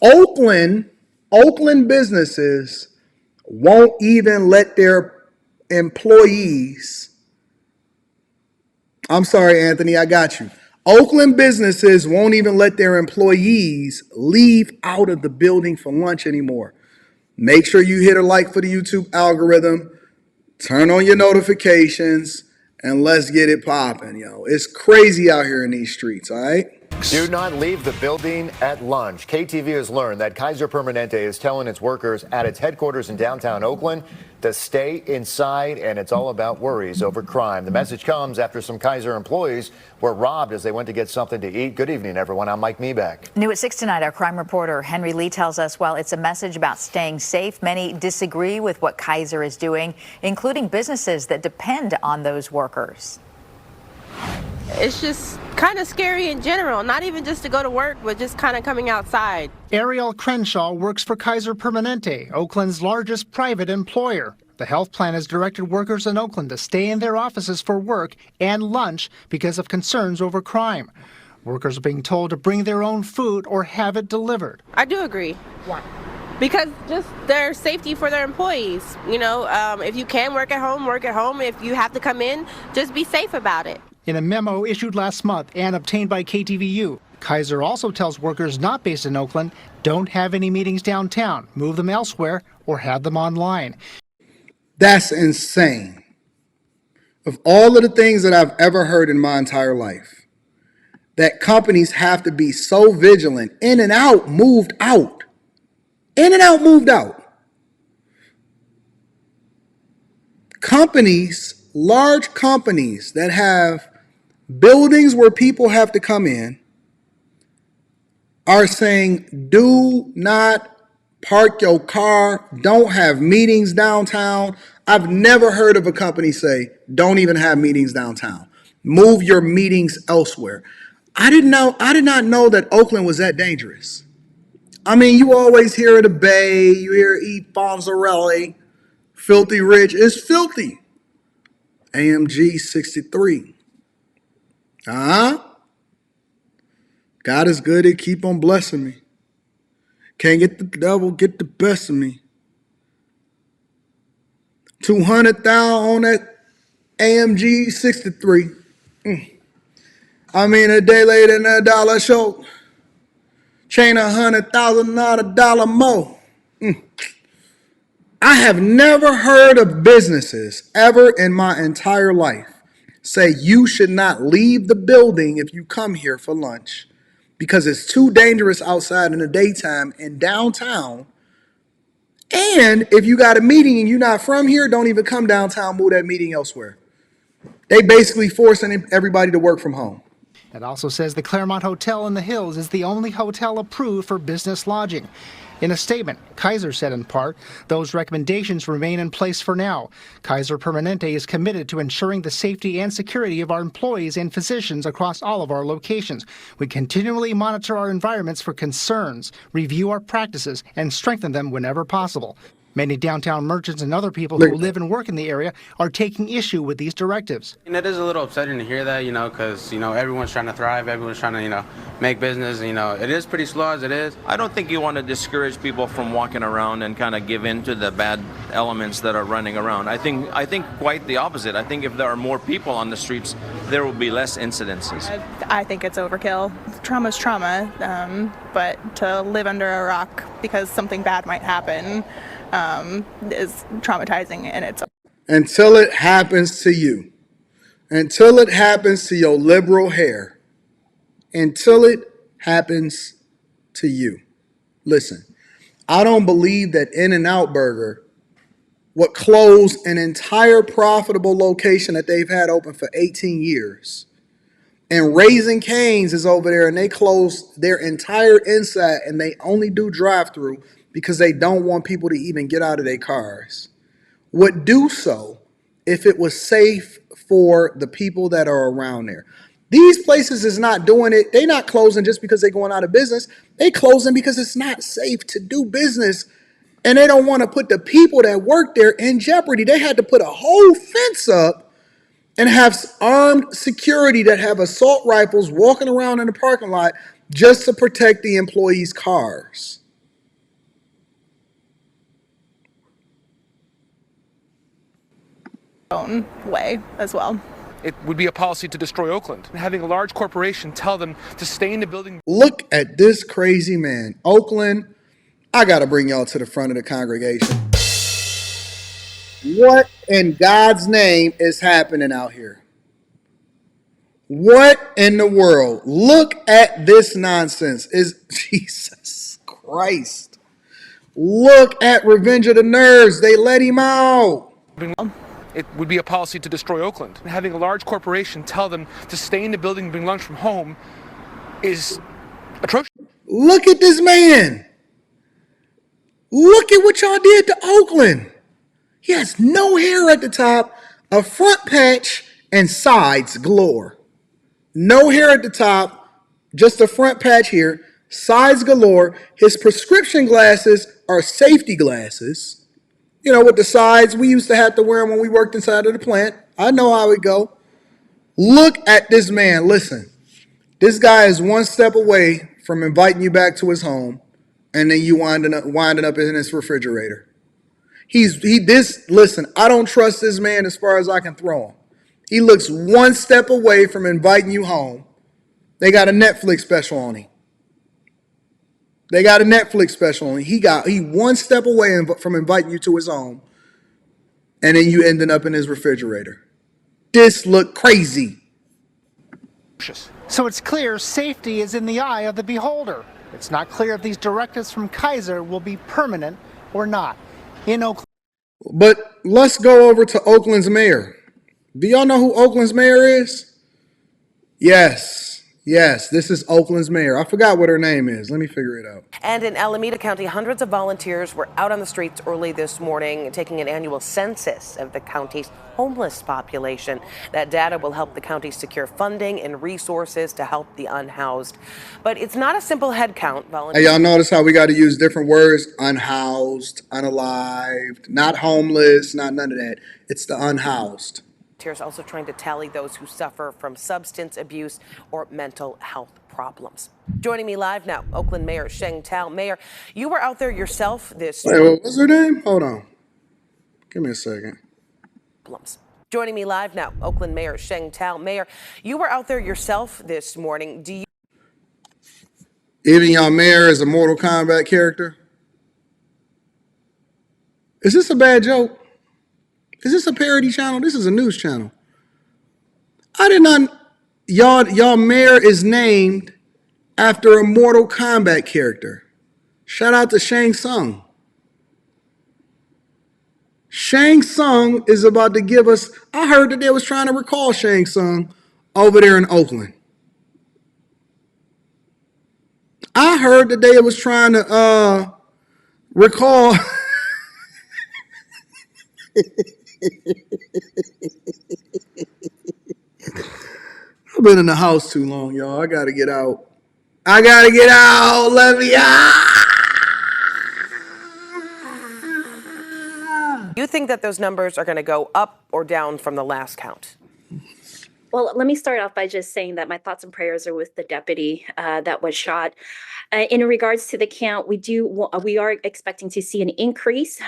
Oakland businesses won't even let their employees, I'm sorry, Anthony, I got you. Oakland businesses won't even let their employees leave out of the building for lunch anymore. Make sure you hit a like for the YouTube algorithm, turn on your notifications, and let's get it popping, yo. It's crazy out here in these streets, all right? Do not leave the building at lunch. KTV has learned that Kaiser Permanente is telling its workers at its headquarters in downtown Oakland to stay inside, and it's all about worries over crime. The message comes after some Kaiser employees were robbed as they went to get something to eat. Good evening, everyone. I'm Mike Meebeck. New at 6 tonight, our crime reporter Henry Lee tells us while it's a message about staying safe, many disagree with what Kaiser is doing, including businesses that depend on those workers. It's just kind of scary in general, not even just to go to work, but just kind of coming outside. Ariel Crenshaw works for Kaiser Permanente, Oakland's largest private employer. The health plan has directed workers in Oakland to stay in their offices for work and lunch because of concerns over crime. Workers are being told to bring their own food or have it delivered. I do agree. Why? Because just their safety for their employees. You know, if you can work at home, work at home. If you have to come in, just be safe about it. In a memo issued last month and obtained by KTVU, Kaiser also tells workers not based in Oakland, don't have any meetings downtown, move them elsewhere, or have them online. That's insane. Of all of the things that I've ever heard in my entire life, that companies have to be so vigilant, in and out, moved out. In and out, moved out. Companies, large companies that have buildings where people have to come in are saying, do not park your car, don't have meetings downtown. I've never heard of a company say, don't even have meetings downtown. Move your meetings elsewhere. I did not know that Oakland was that dangerous. I mean, you always hear of the Bay, you hear E. Fonzarelli, Filthy Rich. It's filthy. AMG 63. God is good at keep on blessing me. Can't get the devil get the best of me. 200,000 on that AMG 63. I mean, a day later than a dollar short. Chain 100,000, not a dollar more. I have never heard of businesses ever in my entire life say you should not leave the building if you come here for lunch because it's too dangerous outside in the daytime in downtown. And if you got a meeting and you're not from here, don't even come downtown, move that meeting elsewhere. They basically forcing everybody to work from home. It also says the Claremont Hotel in the Hills is the only hotel approved for business lodging. In a statement, Kaiser said in part, those recommendations remain in place for now. Kaiser Permanente is committed to ensuring the safety and security of our employees and physicians across all of our locations. We continually monitor our environments for concerns, review our practices, and strengthen them whenever possible. Many downtown merchants and other people who live and work in the area are taking issue with these directives. And it is a little upsetting to hear that, because, everyone's trying to thrive, everyone's trying to, make business, it is pretty slow as it is. I don't think you want to discourage people from walking around and kind of give in to the bad elements that are running around. I think quite the opposite. I think if there are more people on the streets, there will be less incidences. I think it's overkill. Trauma's trauma, but to live under a rock because something bad might happen is traumatizing in itself. Until it happens to you. Until it happens to your liberal hair. Until it happens to you. Listen, I don't believe that In-N-Out Burger would close an entire profitable location that they've had open for 18 years. And Raising Cane's is over there and they closed their entire inside and they only do drive-through because they don't want people to even get out of their cars, would do so if it was safe for the people that are around there. These places is not doing it. They're not closing just because they're going out of business. They closing because it's not safe to do business. And they don't want to put the people that work there in jeopardy. They had to put a whole fence up and have armed security that have assault rifles walking around in the parking lot just to protect the employees' cars. own way as well. It would be a policy to destroy Oakland and having a large corporation tell them to stay in the building. Look at this crazy man. Oakland, I got to bring y'all to the front of the congregation. What in God's name is happening out here? What in the world? Look at this nonsense. Is Jesus Christ. Look at Revenge of the Nerds. They let him out. It would be a policy to destroy Oakland and having a large corporation tell them to stay in the building and bring lunch from home is atrocious. Look at this man. Look at what y'all did to Oakland. He has no hair at the top, a front patch, and sides galore. No hair at the top, just a front patch here, sides galore. His prescription glasses are safety glasses. You know, with the sides, we used to have to wear them when we worked inside of the plant. I know how it go. Look at this man. Listen, this guy is one step away from inviting you back to his home, and then you winding up in his refrigerator. Listen, I don't trust this man as far as I can throw him. He looks one step away from inviting you home. They got a Netflix special on him. He one step away from inviting you to his home, and then you ending up in his refrigerator. This look crazy. So it's clear safety is in the eye of the beholder. It's not clear if these directives from Kaiser will be permanent or not. In Oakland. But let's go over to Oakland's mayor. Do y'all know who Oakland's mayor is? Yes, this is Oakland's mayor. I forgot what her name is. Let me figure it out. And in Alameda County, hundreds of volunteers were out on the streets early this morning taking an annual census of the county's homeless population. That data will help the county secure funding and resources to help the unhoused. But it's not a simple head count. Hey, y'all notice how we got to use different words? Unhoused, unalived, not homeless, not none of that. It's the unhoused. Volunteers also trying to tally those who suffer from substance abuse or mental health problems. Joining me live now, Oakland Mayor Sheng Tao. Mayor, you were out there yourself this. Wait, what's her name? Hold on. Give me a second. Joining me live now, Oakland Mayor Sheng Tao. Mayor, you were out there yourself this morning. Do you? Even y'all mayor is a Mortal Kombat character? Is this a bad joke? Is this a parody channel? This is a news channel. I did not. Y'all mayor is named after a Mortal Kombat character. Shout out to Shang Tsung. Shang Tsung is about to give us. I heard that they was trying to recall Shang Tsung over there in Oakland. I heard that they was trying to recall. I've been in the house too long, y'all. I gotta get out. Let me out. Do you think that those numbers are going to go up or down from the last count? Well, let me start off by just saying that my thoughts and prayers are with the deputy that was shot. In regards to the count, we are expecting to see an increase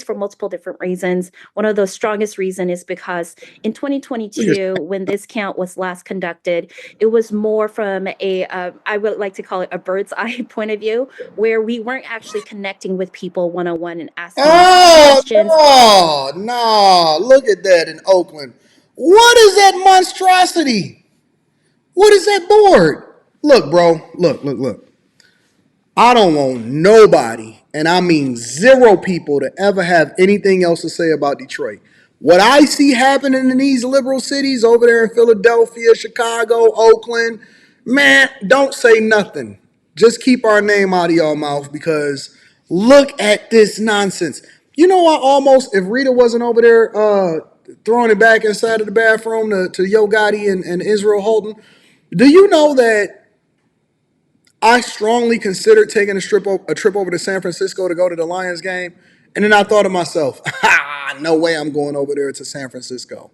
for multiple different reasons. One of the strongest reasons is because in 2022, when this count was last conducted, it was more from I would like to call it a bird's eye point of view, where we weren't actually connecting with people one-on-one and asking questions. Oh, no. Look at that in Oakland. What is that monstrosity? What is that board? Look, bro. Look. I don't want nobody, and I mean 0 people, to ever have anything else to say about Detroit. What I see happening in these liberal cities over there in Philadelphia, Chicago, Oakland, man, don't say nothing. Just keep our name out of your mouth, because look at this nonsense. You know, if Rita wasn't over there throwing it back inside of the bathroom to Yo Gotti and Israel Holton, do you know that I strongly considered taking a trip over to San Francisco to go to the Lions game? And then I thought to myself, no way I'm going over there to San Francisco.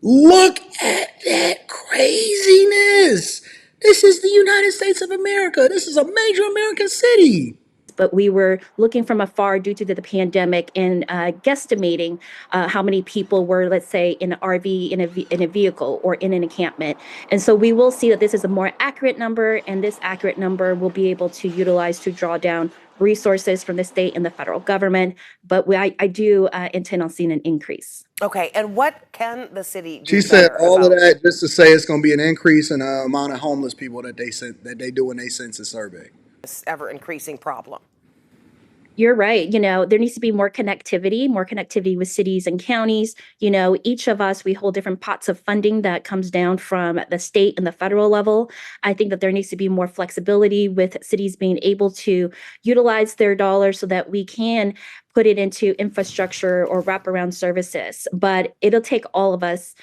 Look at that craziness. This is the United States of America. This is a major American city. but we were looking from afar due to the pandemic and guesstimating how many people were, let's say, in an RV, in a vehicle, or in an encampment. And so we will see that this is a more accurate number, and this accurate number will be able to utilize to draw down resources from the state and the federal government. But I do intend on seeing an increase. Okay, and what can the city do She said better all of about that just to say it's going to be an increase in the amount of homeless people that they do in their census survey. this ever increasing problem? You're right. There needs to be more connectivity with cities and counties. Each of us, we hold different pots of funding that comes down from the state and the federal level. I think that there needs to be more flexibility with cities being able to utilize their dollars so that we can put it into infrastructure or wraparound services. But it'll take all of us,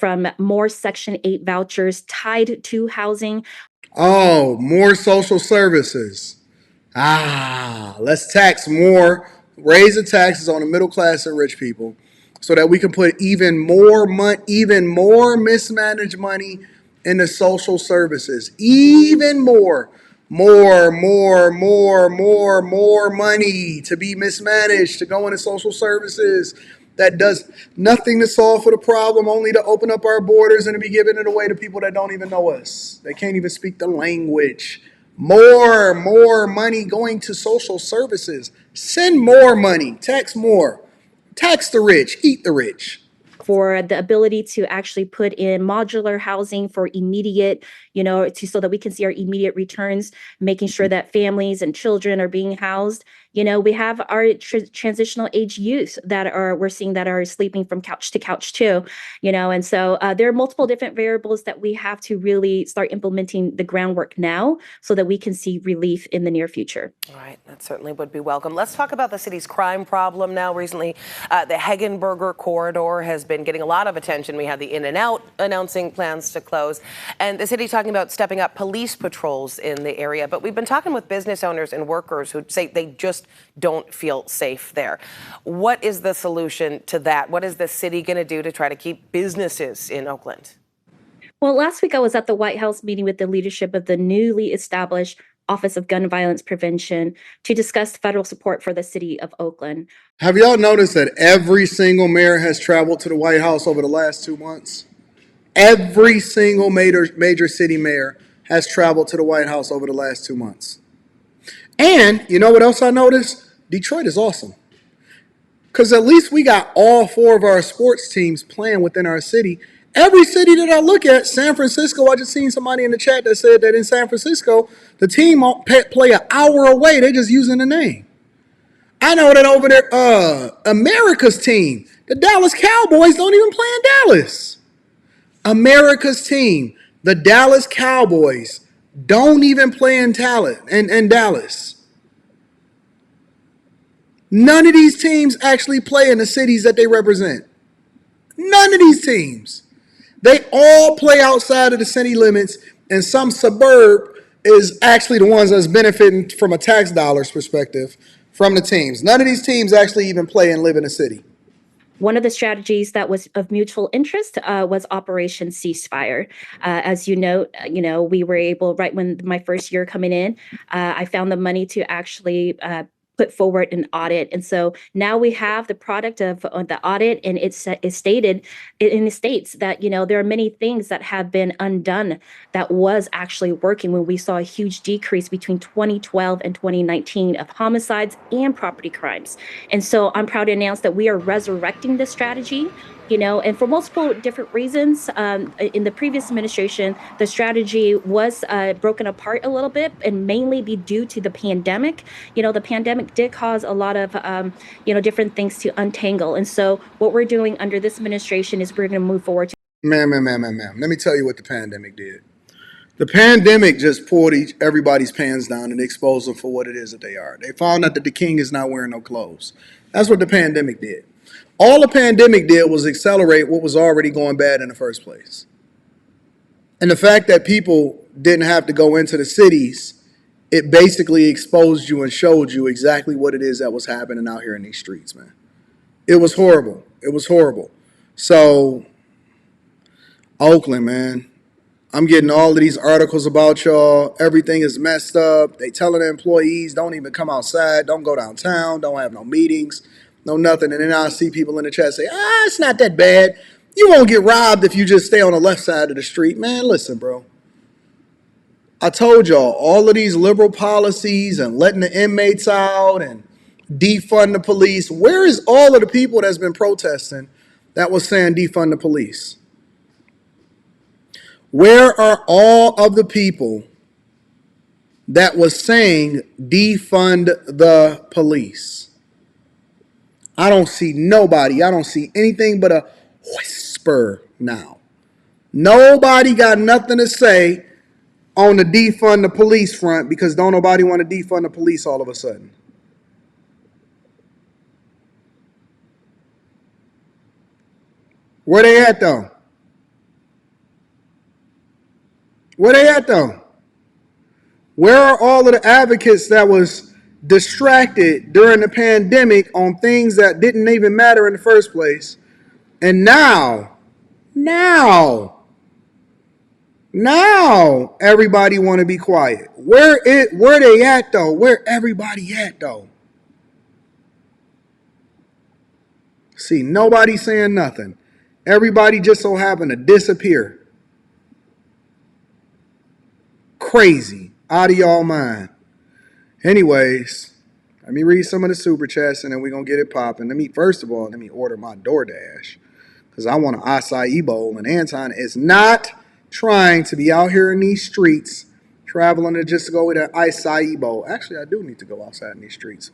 from more Section 8 vouchers tied to housing. Oh, more social services. Let's tax more, raise the taxes on the middle class and rich people so that we can put even more mismanaged money into social services. Even more money to be mismanaged, to go into social services that does nothing to solve for the problem, only to open up our borders and to be giving it away to people that don't even know us. They can't even speak the language. More money going to social services. Send more money. Tax more. Tax the rich. Eat the rich. For the ability to actually put in modular housing for immediate, so that we can see our immediate returns, making sure that families and children are being housed. We have our transitional age youth we're seeing that are sleeping from couch to couch too, and so there are multiple different variables that we have to really start implementing the groundwork now so that we can see relief in the near future. All right, that certainly would be welcome. Let's talk about the city's crime problem now. Recently, the Hegenberger corridor has been getting a lot of attention. We had the In-N-Out announcing plans to close, and the city talking about stepping up police patrols in the area. But we've been talking with business owners and workers who say they just don't feel safe there. What is the solution to that? What is the city going to do to try to keep businesses in Oakland? Well, last week I was at the White House meeting with the leadership of the newly established Office of Gun Violence Prevention to discuss federal support for the city of Oakland. Have y'all noticed that every single mayor has traveled to the White House over the last 2 months? Every single major city mayor has traveled to the White House over the last 2 months. And you know what else I noticed? Detroit is awesome. Because at least we got all 4 of our sports teams playing within our city. Every city that I look at, San Francisco, I just seen somebody in the chat that said that in San Francisco, the team play an hour away. They're just using the name. I know that over there, America's team, the Dallas Cowboys, don't even play in Dallas. America's team, the Dallas Cowboys, don't even play in Dallas. None of these teams actually play in the cities that they represent. None of these teams. They all play outside of the city limits, and some suburb is actually the ones that's benefiting from a tax dollars perspective from the teams. None of these teams actually even play and live in a city. One of the strategies that was of mutual interest was Operation Ceasefire. As you know, we were able, right when my first year coming in, I found the money to actually put forward an audit. And so now we have the product of the audit, and it's stated in the states that, there are many things that have been undone that was actually working when we saw a huge decrease between 2012 and 2019 of homicides and property crimes. And so I'm proud to announce that we are resurrecting this strategy. And for multiple different reasons. In the previous administration, the strategy was broken apart a little bit, and mainly be due to the pandemic. The pandemic did cause a lot of, different things to untangle. And so what we're doing under this administration is we're going to move forward. Ma'am. Let me tell you what the pandemic did. The pandemic just pulled everybody's pants down and exposed them for what it is that they are. They found out that the king is not wearing no clothes. That's what the pandemic did. All the pandemic did was accelerate what was already going bad in the first place. And the fact that people didn't have to go into the cities, it basically exposed you and showed you exactly what it is that was happening out here in these streets, man. It was horrible. It was horrible. So, Oakland, man, I'm getting all of these articles about y'all. Everything is messed up. They telling the employees don't even come outside, don't go downtown, don't have no meetings, no nothing. And then I see people in the chat say, it's not that bad. You won't get robbed if you just stay on the left side of the street. Man, listen, bro. I told y'all, all of these liberal policies and letting the inmates out and defund the police. Where is all of the people that's been protesting that was saying defund the police? Where are all of the people that was saying defund the police? I don't see nobody. I don't see anything but a whisper now. Nobody got nothing to say on the defund the police front because don't nobody want to defund the police all of a sudden. Where they at though? Where they at though? Where are all of the advocates that was distracted during the pandemic on things that didn't even matter in the first place? And now everybody want to be quiet. Where they at though? Where everybody at though? See, nobody saying nothing. Everybody just so happened to disappear. Crazy. Out of y'all mind. Anyways, let me read some of the super chats and then we're going to get it popping. First of all, let me order my DoorDash because I want an acai bowl. And Anton is not trying to be out here in these streets traveling to just go with an acai bowl. Actually, I do need to go outside in these streets.